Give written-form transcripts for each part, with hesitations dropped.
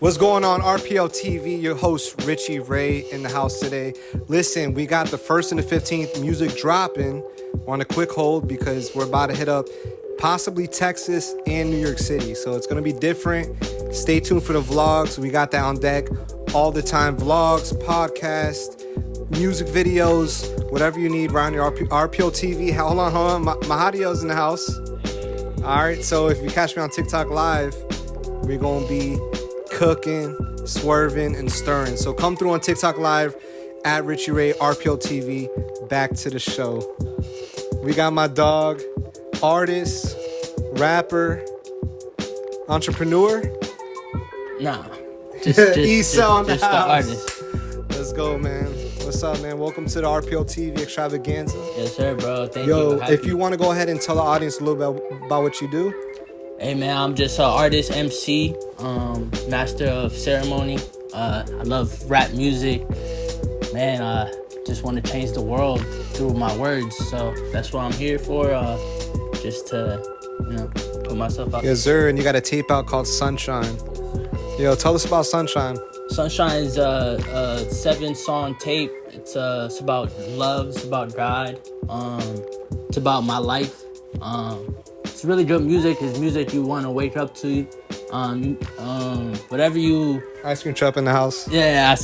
What's going on, RPL TV? Your host, Richie Ray, in the house today. Listen, we got the 1st and the 15th music dropping. We're on a quick hold because we're about to hit up possibly Texas and New York City. So it's going to be different. Stay tuned for the vlogs. We got that on deck all the time. Vlogs, podcasts, music videos, whatever you need around your RPL TV. Hold on. Mahadio's in the house. All right, so if you catch me on TikTok Live, we're going to be cooking, swerving, and stirring. So come through on TikTok Live at Richie Ray RPL TV. Back to the show. We got my dog, artist, rapper, entrepreneur. Nah, Ecell just the artist. Let's go, man. What's up, man? Welcome to the RPL TV extravaganza. Yes, sir, bro. Thank you. Yo, if you want to go ahead and tell the audience a little bit about what you do. Hey, man, I'm just an artist, MC, master of ceremony. I love rap music. Man, I just want to change the world through my words. So that's what I'm here for, just to, put myself out. Yes, sir. And you got a tape out called Sunshine. Yo, tell us about Sunshine. Sunshine is a 7-song tape. It's about love. It's about God. It's about my life. It's really good music. It's music you want to wake up to. Whatever you... Ice cream truck in the house. Yeah,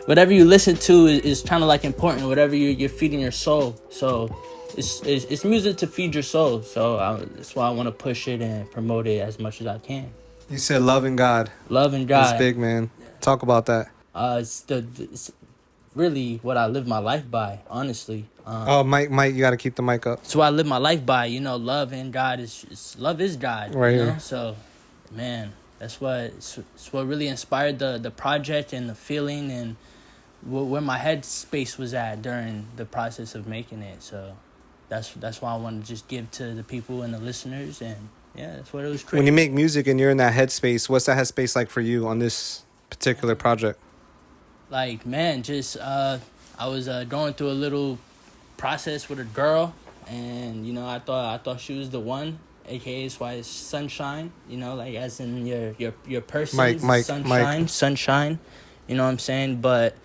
whatever you listen to is kind of like important. Whatever you're feeding your soul. So it's music to feed your soul. So that's why I want to push it and promote it as much as I can. You said loving God. Loving God. That's big, man. Talk about that. It's really what I live my life by, honestly. Mike, you got to keep the mic up. So I live my life by, love and God love is God. Right here. So, man, it's what really inspired the project and the feeling and where my head space was at during the process of making it. So that's why I want to just give to the people and the listeners, and yeah, that's what it was created. When you make music and you're in that headspace, what's that headspace like for you on this particular project? Like, man, just I was going through a little process with a girl, and I thought she was the one, aka that's why it's Sunshine, like as in your person. Mike, Sunshine, you know what I'm saying? But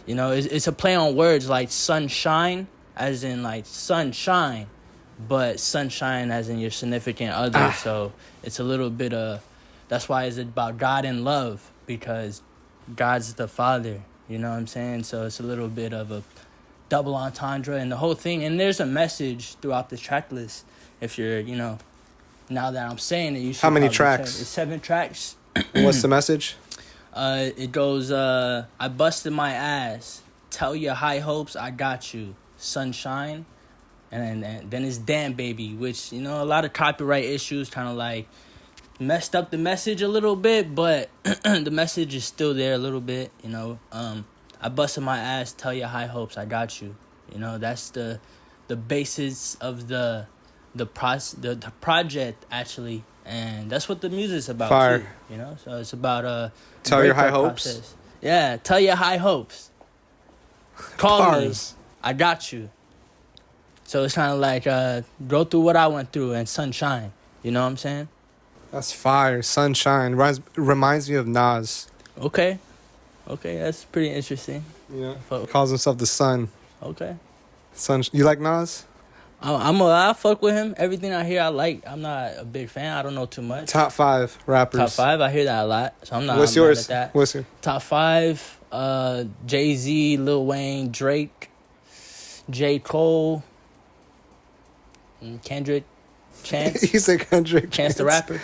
it's a play on words, like sunshine as in like sunshine, but sunshine as in your significant other. So it's a little bit of, that's why it's about God and love, because God's the Father, you know what I'm saying? So it's a little bit of a double entendre and the whole thing. And there's a message throughout the track list. If you're, now that I'm saying it, you should. How many tracks? It's 7 tracks. What's the message? It goes, I busted my ass. Tell your high hopes I got you. Sunshine. And then it's Damn Baby, which, a lot of copyright issues kind of like messed up the message a little bit, but the message is still there a little bit, I busted my ass, tell your high hopes I got you. That's the basis of the project, actually, and that's what the music's about. Fire. Too, so it's about tell your high hopes. Process. Yeah, tell your high hopes. Call Bars. me, I got you. So it's kind of like go through what I went through and sunshine. You know what I'm saying? That's fire. Sunshine reminds me of Nas. Okay, that's pretty interesting. Yeah, calls himself the Sun. Okay. Sun. You like Nas? I fuck with him. Everything I hear, I like. I'm not a big fan. I don't know too much. Top 5 rappers. Top 5. I hear that a lot. So I'm not. What's I'm yours? Mad at that. What's your top 5? Jay-Z, Lil Wayne, Drake, J. Cole, Kendrick, Chance. He said Kendrick. Chance the Rapper.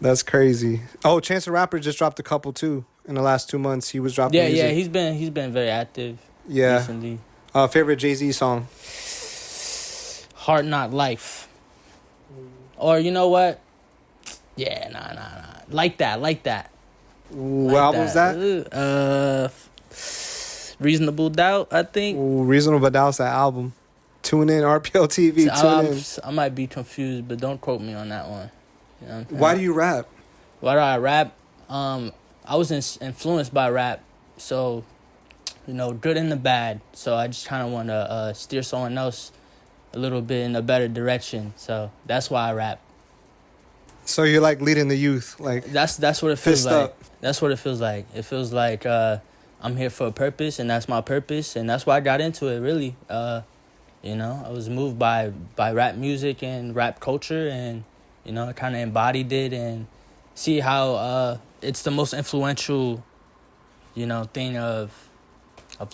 That's crazy. Oh, Chance the Rapper just dropped a couple too in the last 2 months. He was dropping music. Yeah, he's been very active. Yeah. Recently. Favorite Jay-Z song? Hard Knock Life. Or you know what? Yeah, nah. Like that. What album was that? Reasonable Doubt, I think. Ooh, Reasonable Doubt's that album. Tune in, RPL TV. Tune in. I might be confused, but don't quote me on that one. Why do you rap? Why do I rap? I was influenced by rap, so good and the bad. So I just kind of want to steer someone else a little bit in a better direction. So that's why I rap. So you're like leading the youth, like that's what it feels fist like. up. That's what it feels like. It feels like I'm here for a purpose, and that's my purpose, and that's why I got into it. Really, you know, I was moved by rap music and rap culture, and you know, I kind of embodied it and see how it's the most influential, you know, thing of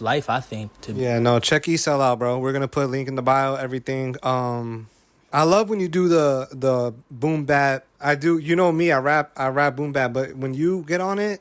life. I think Yeah, no, check Ecell out, bro. We're gonna put a link in the bio, everything. I love when you do the boom bap. I do, you know me, I rap boom bap, but when you get on it,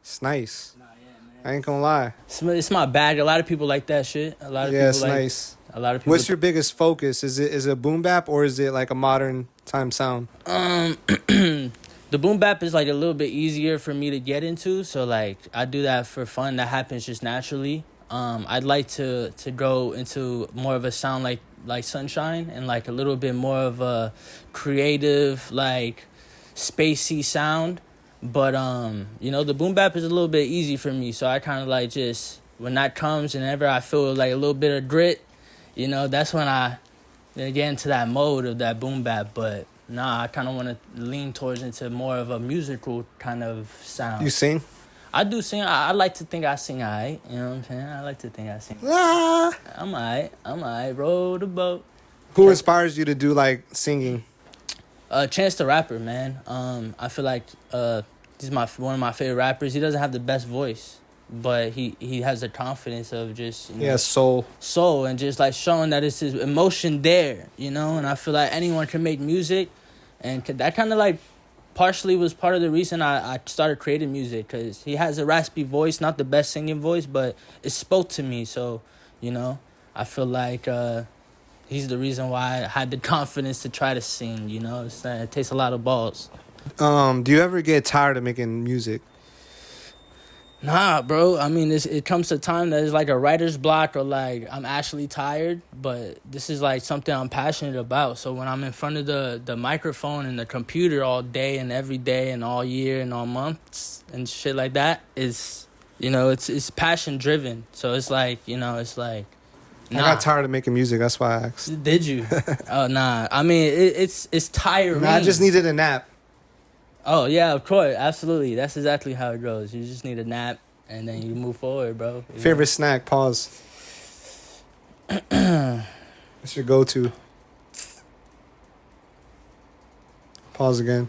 it's nice. Nah, yeah, man. I ain't gonna lie. It's my bag. A lot of people like that shit. A lot of people It's like. nice. A lot of people. What's your biggest focus? Is it boom bap or is it like a modern time sound? The boom bap is like a little bit easier for me to get into, so like I do that for fun. That happens just naturally. I'd like to go into more of a sound like Sunshine, and like a little bit more of a creative, like spacey sound. But you know, the boom bap is a little bit easy for me, so I kind of like just when that comes, and whenever I feel like a little bit of grit, you know, that's when I get into that mode of that boom bap. But nah, I kind of want to lean towards into more of a musical kind of sound. You sing? I do sing. I like to think I sing alright. You know what I'm saying? I like to think I sing. Ah. I'm alright. Row the boat. Who inspires you to do like singing? Chance the Rapper, man. I feel like he's one of my favorite rappers. He doesn't have the best voice, but he has the confidence of just soul and just like showing that it's his emotion there, you know. And I feel like anyone can make music, and that kind of like partially was part of the reason I started creating music, because he has a raspy voice, not the best singing voice, but it spoke to me. So, you know, I feel like he's the reason why I had the confidence to try to sing, you know. It takes a lot of balls. Do you ever get tired of making music? Nah, bro. I mean, it comes to a time that it's like a writer's block, or like I'm actually tired, but this is like something I'm passionate about. So when I'm in front of the microphone and the computer all day and every day and all year and all months and shit like that, is, you know, it's passion driven. So it's like, you know, it's like, nah. I got tired of making music. That's why I asked. Did you? Oh, nah. I mean, it's tiring. I just needed a nap. Oh, yeah, of course. Absolutely. That's exactly how it goes. You just need a nap, and then you move forward, bro. Favorite snack? Pause. What's your go-to? Pause again.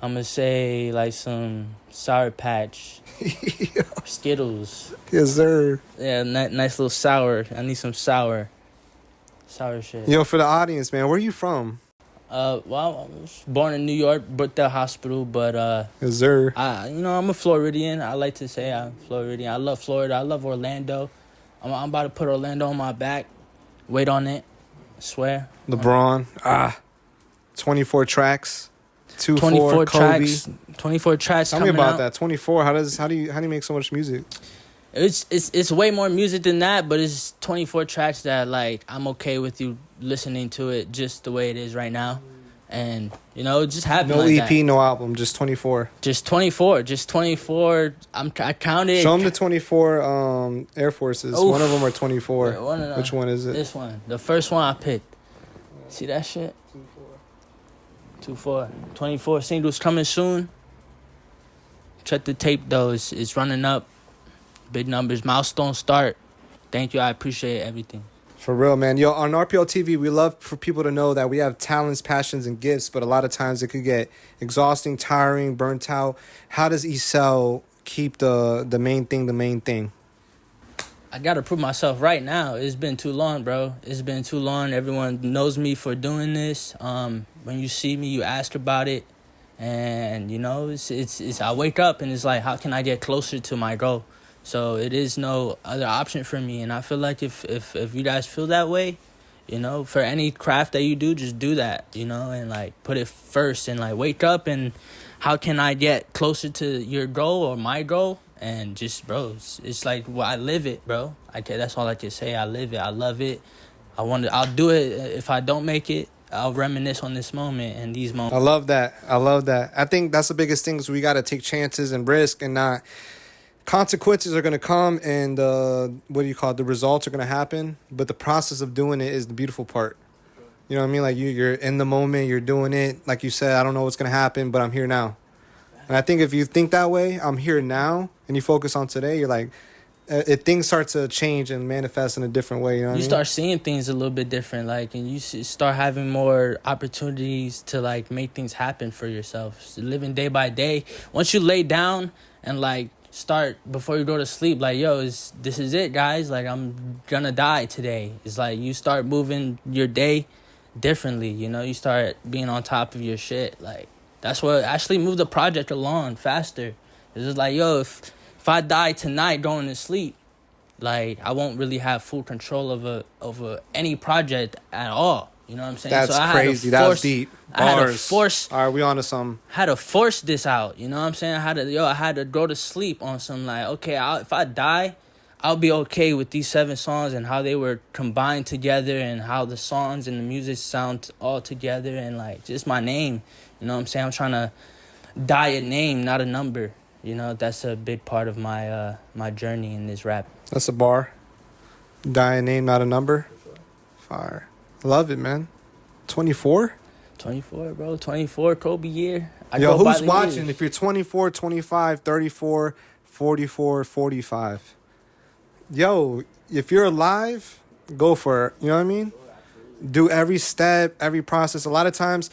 I'm going to say, like, some Sour Patch. Skittles. Yes, sir. Yeah, nice little sour. I need some sour shit. Yo, for the audience, man, where are you from? Well, I was born in New York, Brookdale Hospital, but Yes, sir. you know, I'm a Floridian. I like to say I'm Floridian. I love Florida. I love Orlando. I'm about to put Orlando on my back. Wait on it. I swear. LeBron. 24 tracks. 24 Kobe. tracks. 24 tracks. Tell me coming about out. that. 24. How do you make so much music? It's way more music than that, but it's 24 tracks that like I'm okay with you listening to it just the way it is right now. And you know, it just happened. No like EP, that. no album, just 24. Just 24. I counted. Show them the 24 Air Forces. Oof. One of them are 24. Yeah, Which one is it? This one. The first one I picked. See that shit? 24. 24 singles coming soon. Check the tape though. It's running up. Big numbers. Milestone start. Thank you. I appreciate everything. For real, man. Yo, on RPL TV, we love for people to know that we have talents, passions, and gifts, but a lot of times it could get exhausting, tiring, burnt out. How does Ecell keep the main thing? I got to prove myself right now. It's been too long, bro. It's been too long. Everyone knows me for doing this. When you see me, you ask about it. And, you know, it's I wake up and it's like, how can I get closer to my goal? So it is no other option for me. And I feel like if you guys feel that way, you know, for any craft that you do, just do that, you know, and like put it first and like wake up and how can I get closer to your goal or my goal? And just, bro, it's like, well, I live it, bro. That's all I can say. I live it. I love it. I'll do it. If I don't make it, I'll reminisce on this moment and these moments. I love that. I think that's the biggest thing is we got to take chances and risk and not... Consequences are going to come and the results are going to happen. But the process of doing it is the beautiful part. You know what I mean? Like you're in the moment, you're doing it. Like you said, I don't know what's going to happen, but I'm here now. And I think if you think that way, I'm here now, and you focus on today, you're like, things start to change and manifest in a different way. You know what I mean? Start seeing things a little bit different, like, and you start having more opportunities to like make things happen for yourself. So living day by day. Once you lay down and like start before you go to sleep, like, yo, this is it, guys. Like, I'm gonna die today. It's like you start moving your day differently. You know, you start being on top of your shit. Like, that's what actually moved the project along faster. It's just like, yo, if I die tonight going to sleep, like, I won't really have full control over any project at all. You know what I'm saying? That's crazy. That was deep. Bars. I had to force. All right, we on to some. Had to force this out. You know what I'm saying? I had to go to sleep on some, like, okay, if I die, I'll be okay with these 7 songs and how they were combined together and how the songs and the music sound all together and like just my name. You know what I'm saying? I'm trying to die a name, not a number. You know, that's a big part of my my journey in this rap. That's a bar. Die a name, not a number. Fire. Love it, man. 24? 24, bro. 24, Kobe year. Yo, who's watching? Years. If you're 24, 25, 34, 44, 45. Yo, if you're alive, go for it. You know what I mean? Do every step, every process. A lot of times,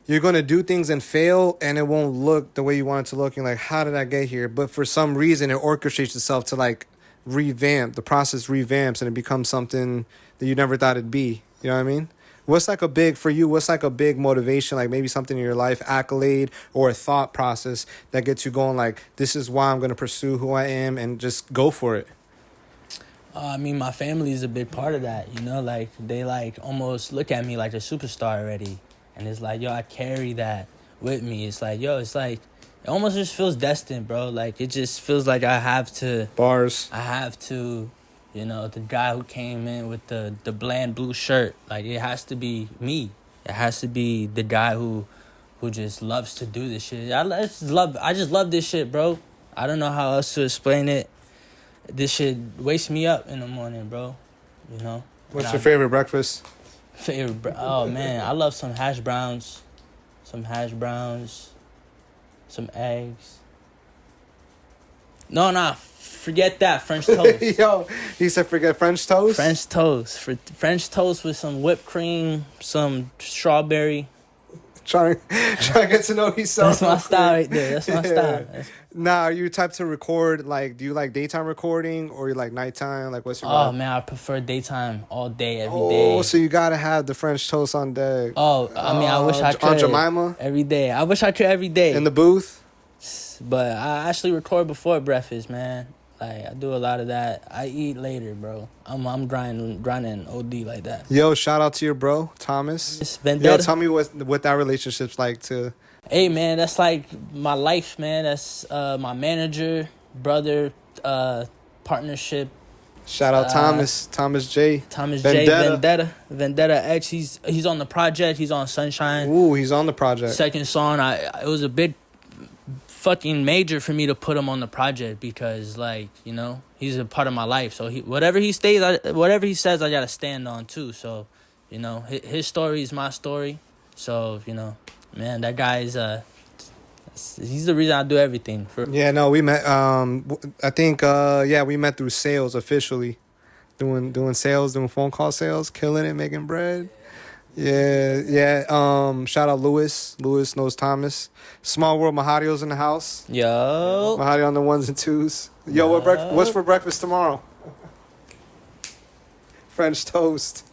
you're going to do things and fail, and it won't look the way you want it to look. You're like, how did I get here? But for some reason, it orchestrates itself to, like, revamp. The process revamps, and it becomes something that you never thought it'd be. You know what I mean? What's like a big motivation, like maybe something in your life, accolade, or a thought process that gets you going, like, this is why I'm going to pursue who I am and just go for it? I mean, my family is a big part of that, you know? Like, they, like, almost look at me like a superstar already. And it's like, yo, I carry that with me. It's like, yo, it's like, it almost just feels destined, bro. Like, it just feels like I have to... Bars. I have to, you know, the guy who came in with the bland blue shirt. Like, it has to be me. It has to be the guy who just loves to do this shit. I just love this shit, bro. I don't know how else to explain it. This shit wakes me up in the morning, bro. You know? What's your favorite breakfast? Oh, man. I love some hash browns. Some eggs. No, forget that. French toast. Yo, he said forget French toast? French toast. French toast with some whipped cream, some strawberry. Trying to get to know yourself. That's my style right there. That's my style. Nah, are you type to record, like, do you like daytime recording or you like nighttime? Like, what's your Oh, vibe? man, I prefer daytime all day, every day. Oh, so you gotta have the French toast on deck. Oh, I mean, I wish I could. Aunt Jemima? Every day. I wish I could every day. In the booth? But I actually record before breakfast, man. Like, I do a lot of that. I eat later, bro. I'm grinding OD like that. Yo, shout out to your bro, Thomas. It's Vendetta. Yo, tell me what that relationship's like to... Hey, man, that's like my life, man. That's my manager, brother, partnership. Shout out Thomas J. Vendetta X. He's on the project. He's on Sunshine. Ooh, he's on the project. Second song, it was a big fucking major for me to put him on the project because, like, you know, he's a part of my life. So whatever he says, I gotta stand on too. So, you know, his story is my story. So, you know, man, that guy's he's the reason I do everything. Yeah, no, we met. I think we met through sales officially, doing sales, doing phone call sales, killing it, making bread. Yeah. Shout out Lewis. Lewis knows Thomas. Small World Mahadio's in the house. Yo. Mahadio on the 1s and 2s. Yo, what's for breakfast tomorrow? French toast.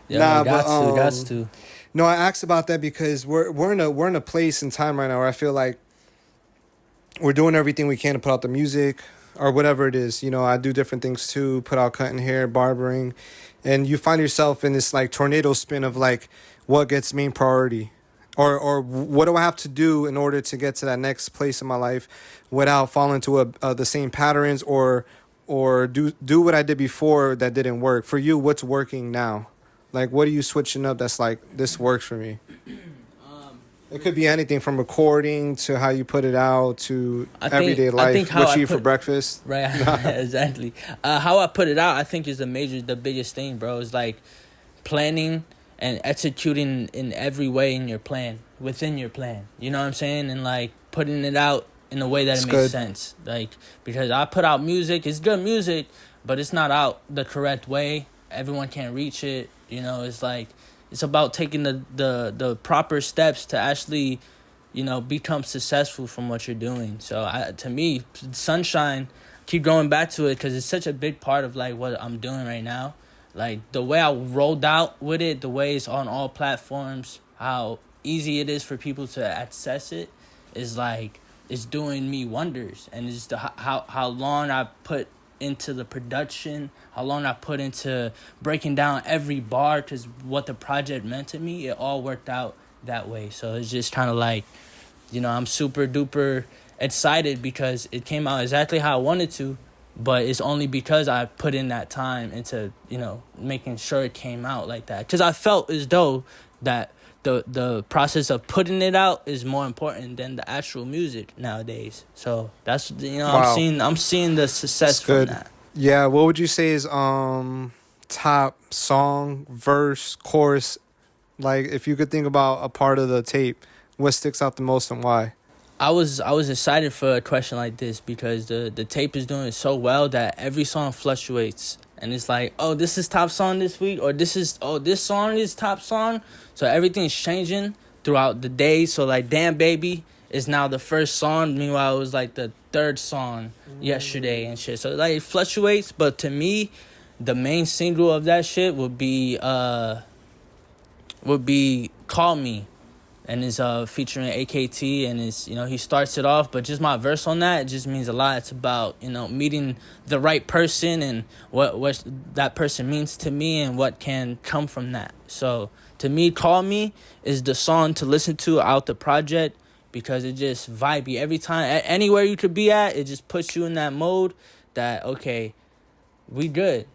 Yo, got to. No, I asked about that because we're in a place in time right now where I feel like we're doing everything we can to put out the music or whatever it is. You know, I do different things too, put out cutting hair, barbering. And you find yourself in this like tornado spin of like what gets main priority, or what do I have to do in order to get to that next place in my life without falling into the same patterns or do what I did before that didn't work. For you, what's working now? Like, what are you switching up that's like this works for me? It could be anything from recording to how you put it out to everyday life. What you eat for breakfast. Right, exactly. How I put it out, I think, is the biggest thing, bro. Is like planning and executing in every way in your plan, within your plan. You know what I'm saying? And like putting it out in a way that It's it makes good. sense. Like, because I put out music, it's good music, but it's not out the correct way. Everyone can't reach it. You know, it's like, it's about taking the proper steps to actually, you know, become successful from what you're doing. So to me, Sunshine, keep going back to it because it's such a big part of like what I'm doing right now. Like the way I rolled out with it, the way it's on all platforms, how easy it is for people to access it, is like, it's doing me wonders. And it's how long I put into the production, how long I put into breaking down every bar, because what the project meant to me, it all worked out that way. So it's just kind of like, you know, I'm super duper excited because it came out exactly how I wanted to, but it's only because I put in that time into, you know, making sure it came out like that. Because I felt as though that the process of putting it out is more important than the actual music nowadays. So that's, you know, Wow. I'm seeing the success It's from good. that. Yeah, what would you say is top song, verse, chorus? Like, if you could think about a part of the tape, what sticks out the most and why? I was excited for a question like this because the tape is doing so well that every song fluctuates. And it's like, oh, this is top song this week, or this song is top song. So everything's changing throughout the day. So like, Damn Baby is now the first song. Meanwhile, it was like the third song yesterday and shit. So like, it fluctuates. But to me, the main single of that shit would be Call Me. And it's featuring AKT, and it's, you know, he starts it off, but just my verse on that, it just means a lot. It's about, you know, meeting the right person and what that person means to me and what can come from that. So to me, Call Me is the song to listen to out the project because it just vibey every time. Anywhere you could be at, it just puts you in that mode that, okay, we good.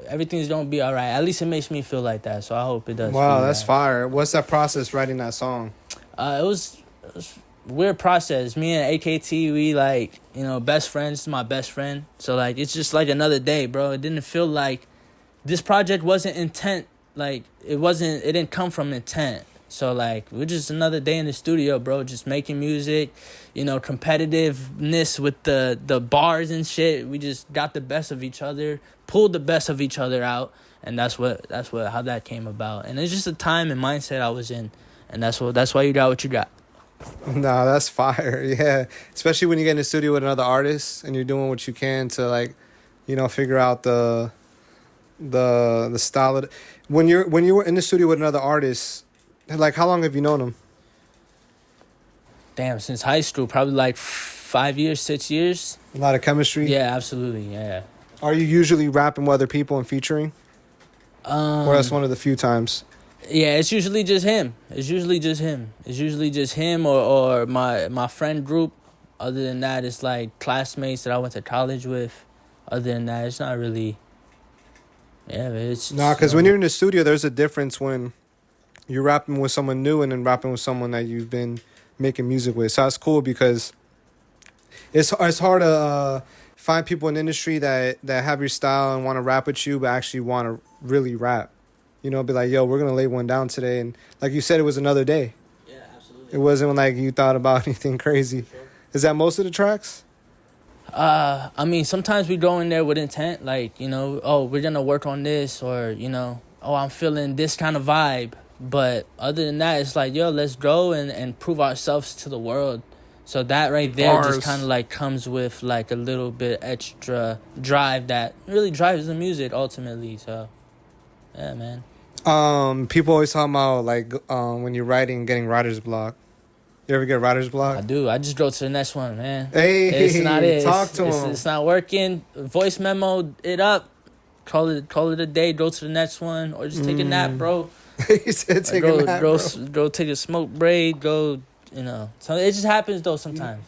Everything's gonna be all right. At least it makes me feel like that. So I hope it does. Wow, that's fire. What's that process writing that song? It was a weird process. Me and AKT, we like, you know, best friends. My best friend. So like, it's just like another day, bro. It didn't feel like this project wasn't intent. Like it didn't come from intent. So like, we're just another day in the studio, bro, just making music, you know, competitiveness with the bars and shit. We just got the best of each other, pulled the best of each other out, and that's how that came about. And it's just a time and mindset I was in, and that's why you got what you got. Nah, that's fire. Yeah, especially when you get in the studio with another artist and you're doing what you can to, like, you know, figure out the style of when you were in the studio with another artist. Like, how long have you known him? Damn, since high school, probably like 5 years, 6 years. A lot of chemistry? Yeah, absolutely, yeah. Are you usually rapping with other people and featuring? Or that's one of the few times? Yeah, it's usually just him. It's usually just him or my friend group. Other than that, it's like classmates that I went to college with. Other than that, it's not really... Yeah, it's... Nah, because when you're in the studio, there's a difference when you're rapping with someone new and then rapping with someone that you've been making music with. So that's cool because it's hard to find people in the industry that have your style and want to rap with you, but actually want to really rap. You know, be like, yo, we're going to lay one down today. And like you said, it was another day. Yeah, absolutely. It wasn't like you thought about anything crazy. Sure. Is that most of the tracks? I mean, sometimes we go in there with intent, like, you know, oh, we're going to work on this, or, you know, oh, I'm feeling this kind of vibe. But other than that, it's like, yo, let's go and prove ourselves to the world. So that right there just kind of like comes with like a little bit extra drive that really drives the music ultimately. So, yeah, man. People always talk about like when you're writing, getting writer's block. You ever get writer's block? I do. I just go to the next one, man. Hey, it's not it. Talk to him. It's not working. Voice memo it up. Call it a day. Go to the next one, or just take a nap, bro. He said take a nap, bro. Go take a smoke break. Go, you know. So it just happens though sometimes.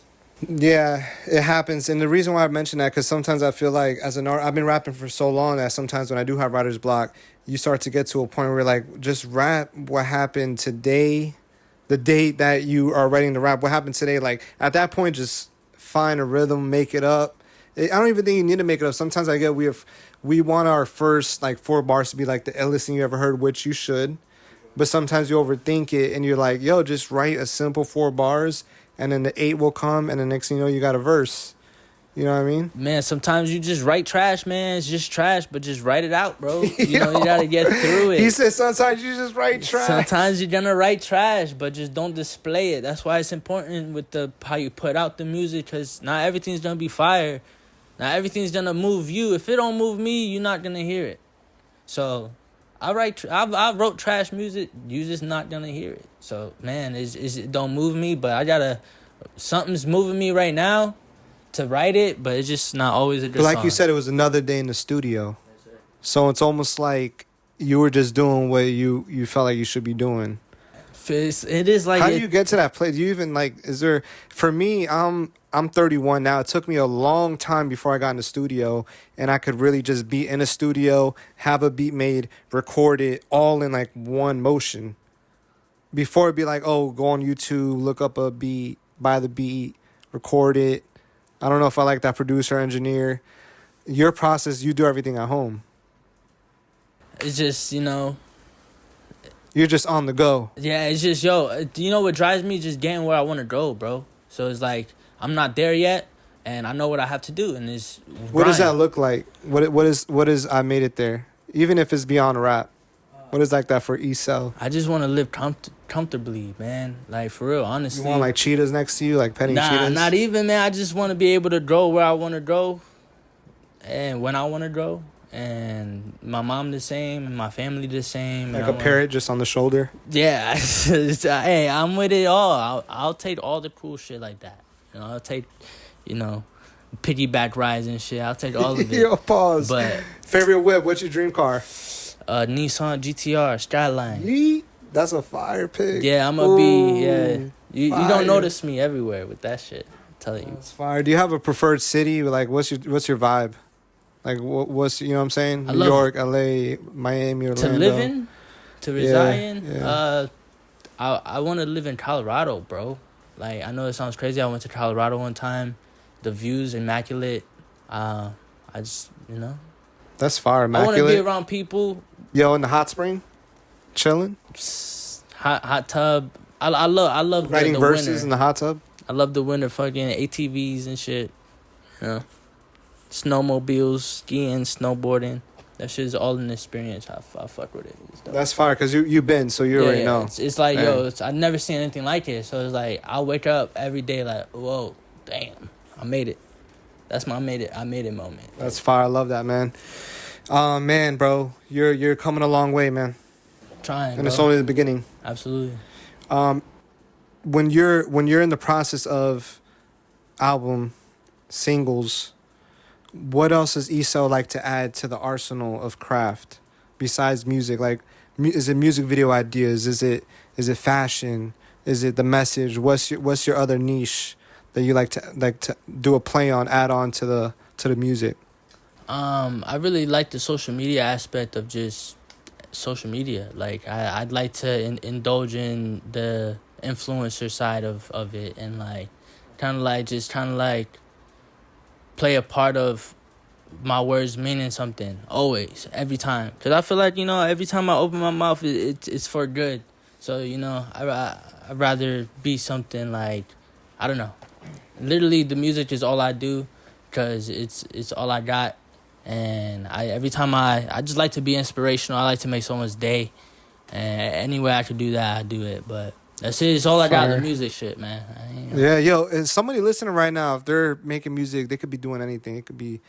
Yeah, it happens. And the reason why I mention that, because sometimes I feel like as an artist, I've been rapping for so long that sometimes when I do have writer's block, you start to get to a point where like, just rap what happened today, the date that you are writing the rap, what happened today. Like at that point, just find a rhythm, make it up, I don't even think you need to make it up. Sometimes we want our first like 4 bars to be like the illest thing you ever heard, which you should. But sometimes you overthink it and you're like, yo, just write a simple 4 bars and then the 8 will come and the next thing you know, you got a verse. You know what I mean? Man, sometimes you just write trash, man. It's just trash, but just write it out, bro. You know, you gotta get through it. He said sometimes you just write trash. Sometimes you're gonna write trash, but just don't display it. That's why it's important with how you put out the music, because not everything's gonna be fire. Not everything's gonna move you. If it don't move me, you're not gonna hear it. So I wrote trash music. You just not gonna hear it. So man, it don't move me, but something's moving me right now to write it, but it's just not always a good But like song. you said, it was another day in the studio. So it's almost like you were just doing what you felt like you should be doing. It is like... How do you get to that place? Do you even like, is there... For me, I'm 31 now. It took me a long time before I got in the studio, and I could really just be in a studio, have a beat made, record it all in like one motion. Before it'd be like, oh, go on YouTube, look up a beat, buy the beat, record it. I don't know if I like that producer, engineer. Your process, you do everything at home. It's just, You're just on the go. Yeah, it's just, you know what drives me? Just getting where I want to go, bro. So it's like, I'm not there yet, and I know what I have to do, and it's What does that look like? What is I made it there? Even if it's beyond rap. What is like that for Ecell? I just want to live comfortably, man. Like, for real, honestly. You want like cheetahs next to you, like petting cheetahs? Not even, man. I just want to be able to grow where I want to grow, and when I want to grow. And my mom the same, and my family the same. Like a parrot just on the shoulder? Yeah. Hey, I'm with it all. I'll take all the cool shit like that. I'll take, piggyback rides and shit. I'll take all of it. Yo, pause. But favorite whip, what's your dream car? Nissan GTR Skyline. Yeet. That's a fire pick. Yeah, I'm gonna be. Yeah, you don't notice me everywhere with that shit. I'm telling you. That's fire. Do you have a preferred city? Like, what's your vibe? Like, what's, you know what I'm saying? New York, LA, Miami, Orlando. To live in, to reside in. Yeah. I want to live in Colorado, bro. Like, I know it sounds crazy. I went to Colorado one time. The view's immaculate. I just, That's fire, immaculate. I want to be around people. Yo, in the hot spring, chilling. Hot tub. I love writing the verses winter. in the hot tub. I love the winter, fucking ATVs and shit. Snowmobiles, skiing, snowboarding. That shit's all an experience. I fuck with it. That's fire, because you've been, so you already know. It's like, I've never seen anything like it. So it's like, I wake up every day like, whoa, damn, I made it. That's my I made it moment. That's fire. I love that, man. Man, bro, you're coming a long way, man. Trying, and it's only the beginning. Absolutely. When you're in the process of album, singles, what else does Ecell like to add to the arsenal of craft besides music? Like, is it music video ideas? Is it fashion? Is it the message? What's your other niche that you like to do a play on, add on to the music? I really like the social media aspect of just social media. Like, I'd like to indulge in the influencer side of it, and like kind of like play a part of my words meaning something always, every time. Because I feel like, every time I open my mouth, it's for good. So, I'd rather be something like, I don't know. Literally, the music is all I do, because it's all I got. And every time I just like to be inspirational. I like to make someone's day. And any way I could do that, I do it. But that's it. It's all I got, the music shit, man. Yeah, yo, is somebody listening right now, if they're making music, they could be doing anything. They could be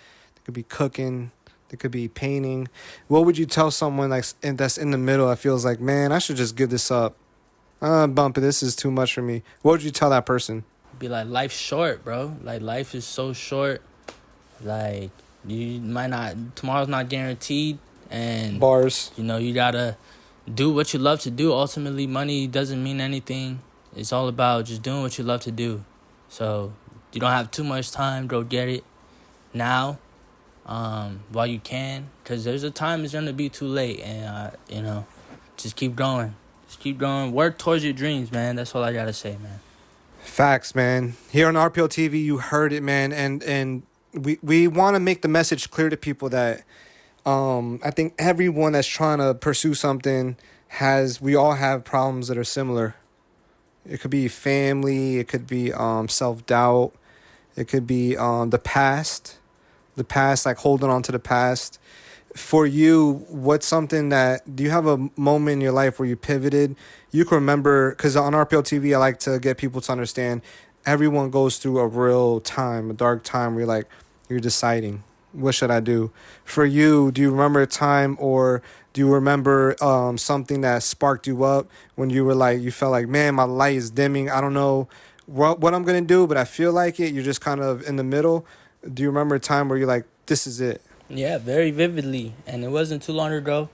cooking. They could be painting. What would you tell someone that's in the middle that feels like, man, I should just give this up? Bump it. This is too much for me. What would you tell that person? Be like, life's short, bro. Like, life is so short. Like, you might not, tomorrow's not guaranteed. And bars. You gotta do what you love to do. Ultimately, money doesn't mean anything. It's all about just doing what you love to do. So you don't have too much time. Go get it now, while you can, because there's a time it's gonna be too late. And just keep going. Just keep going. Work towards your dreams, man. That's all I gotta say, man. Facts, man. Here on RPL TV, you heard it, man. And we want to make the message clear to people that I think everyone that's trying to pursue something we all have problems that are similar. It could be family, it could be self-doubt, it could be the past, like holding on to the past. For you, what's something do you have a moment in your life where you pivoted? You can remember, because on RPL TV, I like to get people to understand everyone goes through a dark time where you're deciding, what should I do? For you, do you remember a time, or do you remember something that sparked you up when you were you felt like, man, my light is dimming. I don't know what I'm going to do, but I feel like it. You're just kind of in the middle. Do you remember a time where you're like, this is it? Yeah, very vividly. And it wasn't too long ago.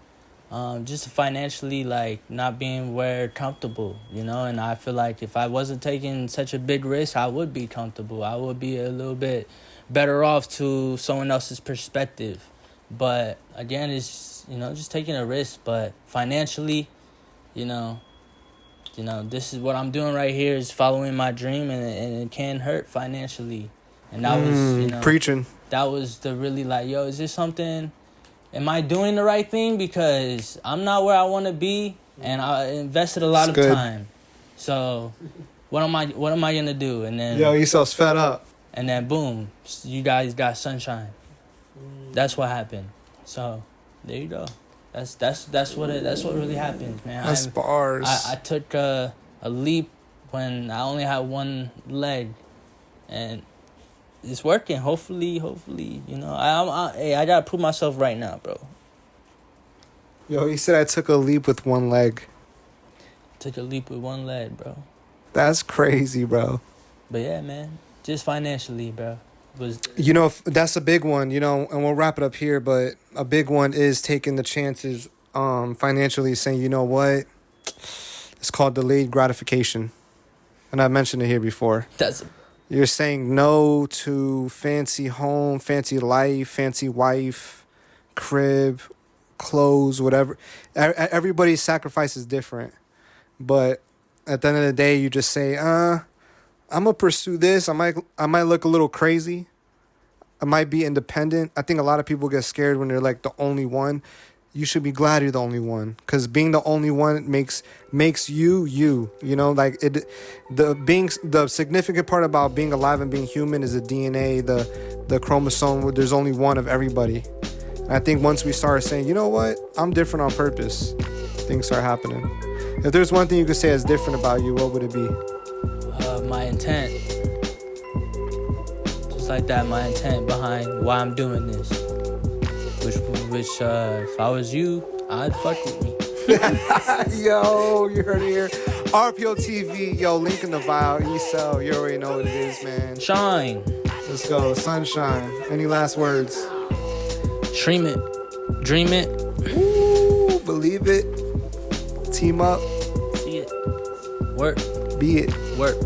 Just financially, not being where comfortable, and I feel like if I wasn't taking such a big risk, I would be comfortable. I would be a little bit better off to someone else's perspective. But again, it's, just taking a risk. But financially, this is what I'm doing right here, is following my dream, and it can hurt financially. And that was, preaching. That was the really is this something? Am I doing the right thing? Because I'm not where I want to be, and I invested a lot of time. So, what am I gonna do? And then Ecell's fed up. And then boom, you guys got Sunshine. That's what happened. So, there you go. That's what really happened, man. That's bars. I took a leap when I only had one leg, and it's working. Hopefully, I gotta prove myself right now, bro. He said I took a leap with one leg. Took a leap with one leg, bro. That's crazy, bro. But yeah, man, just financially, bro. That's a big one, and we'll wrap it up here, but a big one is taking the chances financially, saying, you know what? It's called delayed gratification. And I mentioned it here before. You're saying no to fancy home, fancy life, fancy wife, crib, clothes, whatever. Everybody's sacrifice is different. But at the end of the day, you just say, I'm going to pursue this. I might look a little crazy. I might be independent. I think a lot of people get scared when they're the only one. You should be glad you're the only one, because being the only one makes you. The significant part about being alive and being human is the DNA, the chromosome. There's only one of everybody. And I think once we start saying, you know what, I'm different on purpose, things start happening. If there's one thing you could say is different about you, what would it be? My intent. Just like that, my intent behind why I'm doing this. Which if I was you, I'd fuck with me. Yo, you heard it here. RPL TV, link in the bio. Ecell, you already know what it is, man. Shine. Let's go. Sunshine. Any last words? Dream it. Dream it. Ooh, believe it. Team up. See it. Work. Be it. Work.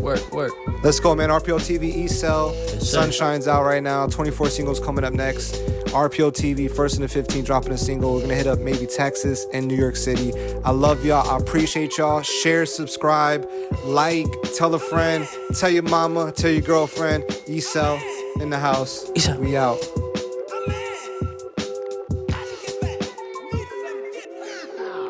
Let's go, man. RPL TV, Ecell. Yes, Sunshine's out right now. 24 singles coming up next. RPL TV, 1st and the 15th, dropping a single. We're going to hit up maybe Texas and New York City. I love y'all. I appreciate y'all. Share, subscribe, like, tell a friend, tell your mama, tell your girlfriend. Ecell in the house. Ecell. We out.